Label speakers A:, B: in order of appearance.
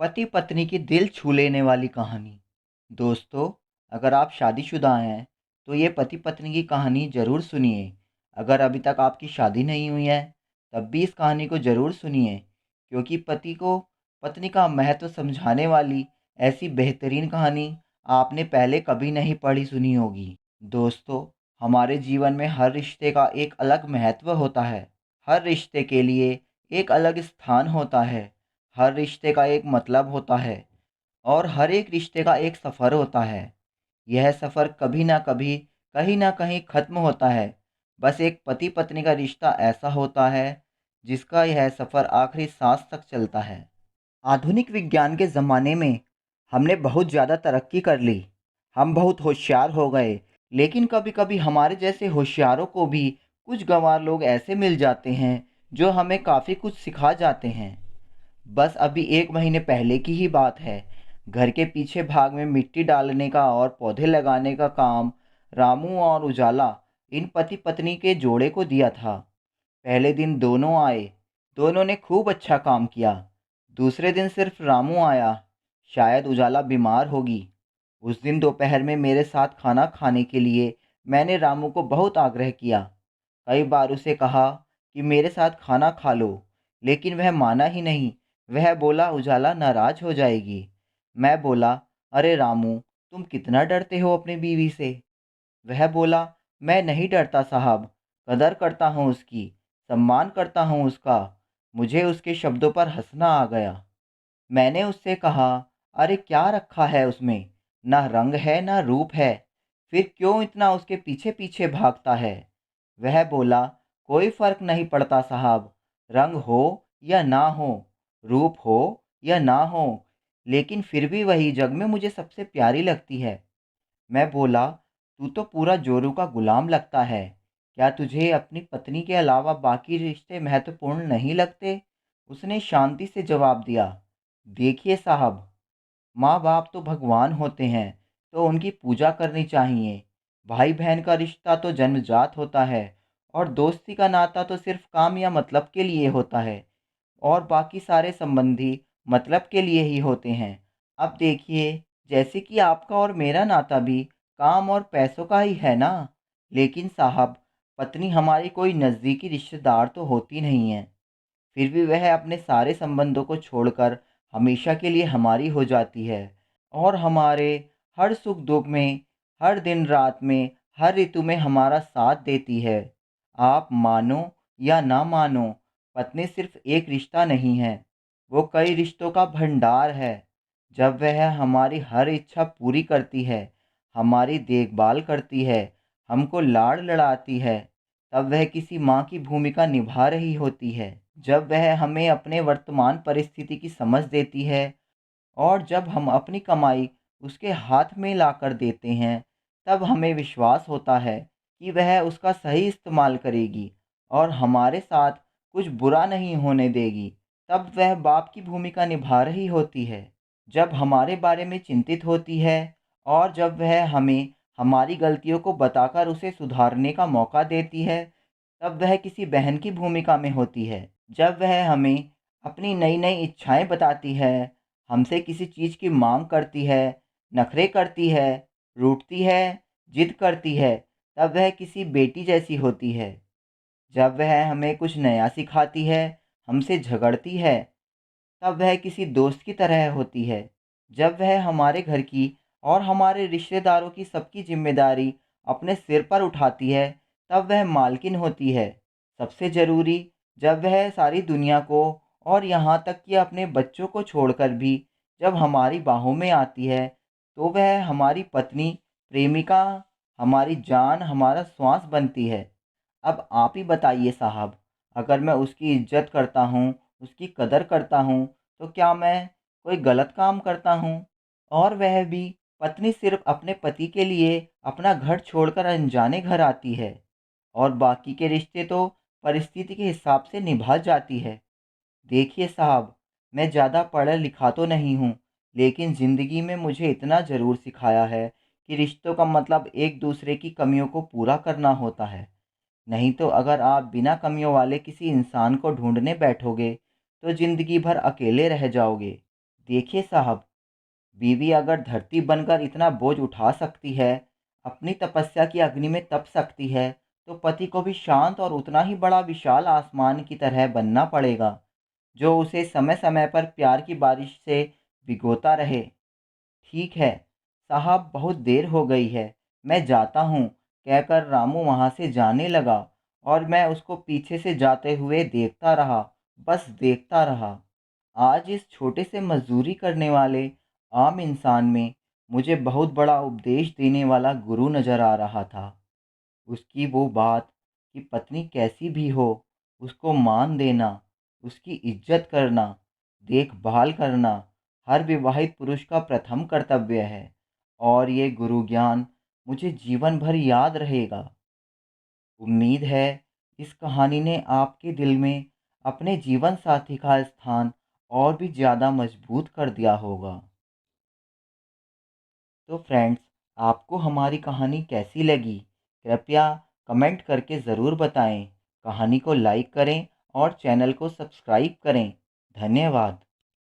A: पति पत्नी की दिल छू लेने वाली कहानी। दोस्तों, अगर आप शादीशुदा हैं तो ये पति पत्नी की कहानी ज़रूर सुनिए। अगर अभी तक आपकी शादी नहीं हुई है तब भी इस कहानी को ज़रूर सुनिए, क्योंकि पति को पत्नी का महत्व समझाने वाली ऐसी बेहतरीन कहानी आपने पहले कभी नहीं पढ़ी सुनी होगी। दोस्तों, हमारे जीवन में हर रिश्ते का एक अलग महत्व होता है। हर रिश्ते के लिए एक अलग स्थान होता है। हर रिश्ते का एक मतलब होता है और हर एक रिश्ते का एक सफ़र होता है। यह सफ़र कभी ना कभी, कहीं ना कहीं ख़त्म होता है। बस एक पति पत्नी का रिश्ता ऐसा होता है जिसका यह सफ़र आखिरी सांस तक चलता है। आधुनिक विज्ञान के ज़माने में हमने बहुत ज़्यादा तरक्की कर ली। हम बहुत होशियार हो गए, लेकिन कभी-कभी हमारे जैसे होशियारों को भी कुछ गँवार लोग ऐसे मिल जाते हैं जो हमें काफ़ी कुछ सिखा जाते हैं। बस अभी 1 महीने पहले की ही बात है। घर के पीछे भाग में मिट्टी डालने का और पौधे लगाने का काम रामू और उजाला इन पति-पत्नी के जोड़े को दिया था। पहले दिन दोनों आए। दोनों ने खूब अच्छा काम किया। दूसरे दिन सिर्फ रामू आया। शायद उजाला बीमार होगी। उस दिन दोपहर में मेरे साथ खाना खाने के लिए मैंने रामू को बहुत आग्रह किया। कई बार उसे कहा कि मेरे साथ खाना खा लो, लेकिन वह माना ही नहीं। वह बोला उजाला नाराज हो जाएगी। मैं बोला, अरे रामू, तुम कितना डरते हो अपनी बीवी से। वह बोला, मैं नहीं डरता साहब, कदर करता हूँ उसकी, सम्मान करता हूँ उसका। मुझे उसके शब्दों पर हंसना आ गया। मैंने उससे कहा, अरे क्या रखा है उसमें, ना रंग है ना रूप है, फिर क्यों इतना उसके पीछे पीछे भागता है। वह बोला, कोई फर्क नहीं पड़ता साहब, रंग हो या ना हो, रूप हो या ना हो, लेकिन फिर भी वही जग में मुझे सबसे प्यारी लगती है। मैं बोला, तू तो पूरा जोरू का गुलाम लगता है। क्या तुझे अपनी पत्नी के अलावा बाकी रिश्ते महत्वपूर्ण नहीं लगते? उसने शांति से जवाब दिया, देखिए साहब, माँ बाप तो भगवान होते हैं, तो उनकी पूजा करनी चाहिए। भाई बहन का रिश्ता तो जन्मजात होता है और दोस्ती का नाता तो सिर्फ काम या मतलब के लिए होता है। और बाकी सारे संबंधी मतलब के लिए ही होते हैं। अब देखिए, जैसे कि आपका और मेरा नाता भी काम और पैसों का ही है ना। लेकिन साहब, पत्नी हमारी कोई नज़दीकी रिश्तेदार तो होती नहीं है। फिर भी वह अपने सारे संबंधों को छोड़कर हमेशा के लिए हमारी हो जाती है और हमारे हर सुख दुख में, हर दिन रात में, हर ऋतु में हमारा साथ देती है। आप मानो या ना मानो, पत्नी सिर्फ एक रिश्ता नहीं है, वो कई रिश्तों का भंडार है। जब वह हमारी हर इच्छा पूरी करती है, हमारी देखभाल करती है, हमको लाड़ लड़ाती है, तब वह किसी माँ की भूमिका निभा रही होती है। जब वह हमें अपने वर्तमान परिस्थिति की समझ देती है और जब हम अपनी कमाई उसके हाथ में लाकर देते हैं, तब हमें विश्वास होता है कि वह उसका सही इस्तेमाल करेगी और हमारे साथ कुछ बुरा नहीं होने देगी। तब वह बाप की भूमिका निभा रही होती है, जब हमारे बारे में चिंतित होती है और जब वह हमें हमारी गलतियों को बताकर उसे सुधारने का मौका देती है, तब वह किसी बहन की भूमिका में होती है। जब वह हमें अपनी नई-नई इच्छाएँ बताती है, हमसे किसी चीज़ की माँग करती है, नखरे करती है, रूठती है, ज़िद करती है, तब वह किसी बेटी जैसी होती है। जब वह हमें कुछ नया सिखाती है, हमसे झगड़ती है, तब वह किसी दोस्त की तरह होती है। जब वह हमारे घर की और हमारे रिश्तेदारों की सबकी ज़िम्मेदारी अपने सिर पर उठाती है, तब वह मालकिन होती है। सबसे ज़रूरी, जब वह सारी दुनिया को और यहाँ तक कि अपने बच्चों को छोड़कर भी जब हमारी बाहों में आती है, तो वह हमारी पत्नी, प्रेमिका, हमारी जान, हमारा श्वास बनती है। अब आप ही बताइए साहब, अगर मैं उसकी इज़्ज़त करता हूँ, उसकी कदर करता हूँ, तो क्या मैं कोई गलत काम करता हूँ? और वह भी, पत्नी सिर्फ़ अपने पति के लिए अपना घर छोड़कर अनजाने घर आती है और बाकी के रिश्ते तो परिस्थिति के हिसाब से निभा जाती है। देखिए साहब, मैं ज़्यादा पढ़ा लिखा तो नहीं हूँ, लेकिन ज़िंदगी में मुझे इतना ज़रूर सिखाया है कि रिश्तों का मतलब एक दूसरे की कमियों को पूरा करना होता है। नहीं तो अगर आप बिना कमियों वाले किसी इंसान को ढूंढने बैठोगे, तो ज़िंदगी भर अकेले रह जाओगे। देखिए साहब, बीवी अगर धरती बनकर इतना बोझ उठा सकती है, अपनी तपस्या की अग्नि में तप सकती है, तो पति को भी शांत और उतना ही बड़ा विशाल आसमान की तरह बनना पड़ेगा, जो उसे समय-समय पर प्यार की बारिश से भिगोता रहे। ठीक है, साहब बहुत देर हो गई है, मैं जाता हूँ, कहकर रामू वहाँ से जाने लगा और मैं उसको पीछे से जाते हुए देखता रहा, बस देखता रहा। आज इस छोटे से मज़दूरी करने वाले आम इंसान में मुझे बहुत बड़ा उपदेश देने वाला गुरु नज़र आ रहा था। उसकी वो बात कि पत्नी कैसी भी हो, उसको मान देना, उसकी इज़्ज़त करना, देखभाल करना, हर विवाहित पुरुष का प्रथम कर्तव्य है और ये गुरु ज्ञान मुझे जीवन भर याद रहेगा। उम्मीद है इस कहानी ने आपके दिल में अपने जीवन साथी का स्थान और भी ज़्यादा मजबूत कर दिया होगा। तो फ्रेंड्स, आपको हमारी कहानी कैसी लगी? कृपया कमेंट करके ज़रूर बताएं। कहानी को लाइक करें और चैनल को सब्सक्राइब करें। धन्यवाद।